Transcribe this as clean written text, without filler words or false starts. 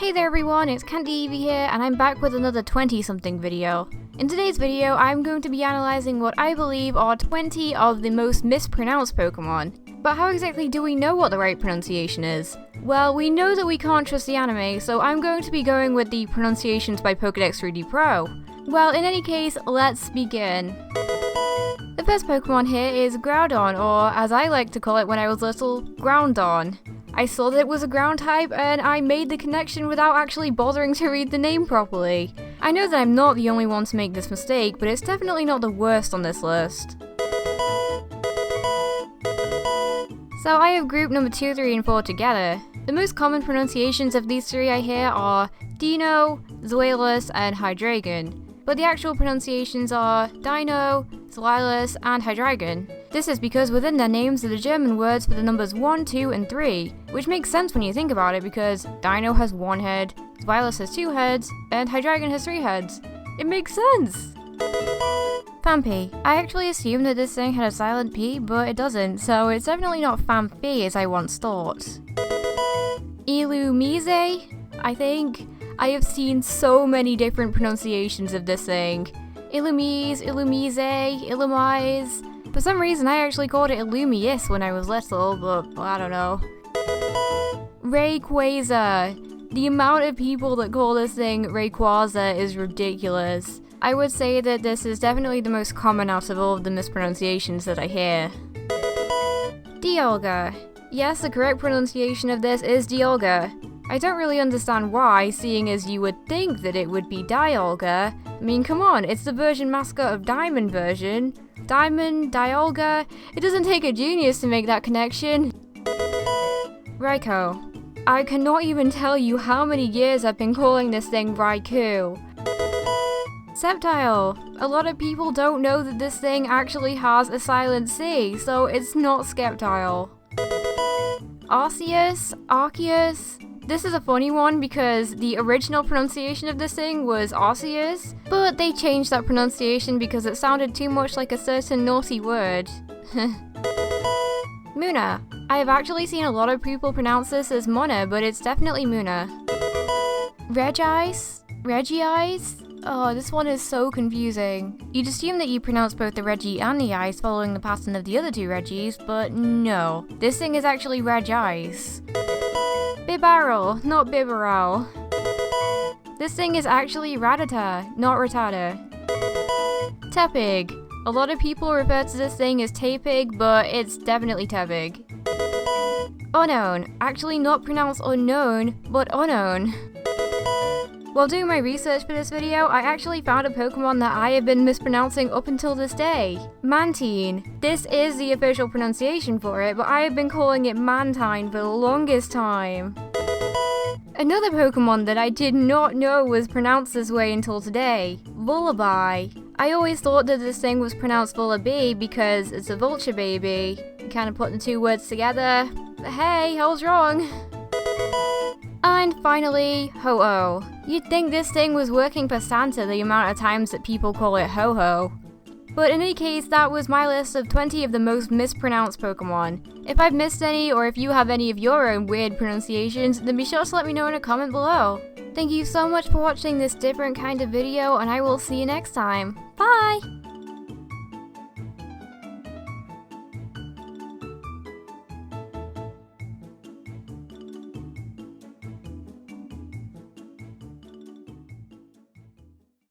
Hey there everyone, it's Candy Evie here, and I'm back with another 20-something video. In today's video, I'm going to be analysing what I believe are 20 of the most mispronounced Pokemon. But how exactly do we know what the right pronunciation is? Well, we know that we can't trust the anime, so I'm going to be going with the pronunciations by Pokédex 3D Pro. Well, in any case, let's begin. The first Pokemon here is Groudon, or as I like to call it when I was little, Groudon. I saw that it was a ground type and I made the connection without actually bothering to read the name properly. I know that I'm not the only one to make this mistake, but it's definitely not the worst on this list. So I have grouped number 2, 3, and 4 together. The most common pronunciations of these three I hear are Dino, Zweilous, and Hydreigon. But the actual pronunciations are Dino, Zweilous, and Hydreigon. This is because within their names are the German words for the numbers 1, 2, and 3, which makes sense when you think about it because Dino has 1 head, Zweilous has 2 heads, and Hydreigon has 3 heads. It makes sense! Phampi. I actually assumed that this thing had a silent P, but it doesn't, so it's definitely not Phampi as I once thought. Illumise, I think? I have seen so many different pronunciations of this thing. Illumise, Illumise, Illumise. For some reason I actually called it Illumius when I was little, but I don't know. Rayquaza. The amount of people that call this thing Rayquaza is ridiculous. I would say that this is definitely the most common out of all of the mispronunciations that I hear. Dialga. Yes, the correct pronunciation of this is Dialga. I don't really understand why, seeing as you would think that it would be Dialga. I mean, come on, it's the version mascot of Diamond version. Diamond, Dialga, it doesn't take a genius to make that connection. Reiko. I cannot even tell you how many years I've been calling this thing Raikou. Sceptile. A lot of people don't know that this thing actually has a silent C, so it's not Sceptile. Arceus. This is a funny one because the original pronunciation of this thing was Arceus, but they changed that pronunciation because it sounded too much like a certain naughty word. Muna. I have actually seen a lot of people pronounce this as Mona, but it's definitely Muna. Regice? Oh, this one is so confusing. You'd assume that you pronounce both the Regi and the Ice following the pattern of the other 2 Regis, but no. This thing is actually Regice. Bibarel, not Bibarel. This thing is actually Rattata, not Rattata. Tepig. A lot of people refer to this thing as Tapig, but it's definitely Tepig. Unknown. Actually not pronounced unknown, but unknown. While doing my research for this video, I actually found a Pokemon that I have been mispronouncing up until this day. Mantine. This is the official pronunciation for it, but I have been calling it Mantine for the longest time. Another Pokemon that I did not know was pronounced this way until today. Vullaby. I always thought that this thing was pronounced Vullaby because it's a vulture baby. You kind of put the 2 words together. But hey, I was wrong. And finally, Ho-Oh. You'd think this thing was working for Santa the amount of times that people call it Ho-Ho. But in any case, that was my list of 20 of the most mispronounced Pokemon. If I've missed any, or if you have any of your own weird pronunciations, then be sure to let me know in a comment below. Thank you so much for watching this different kind of video, and I will see you next time. Bye!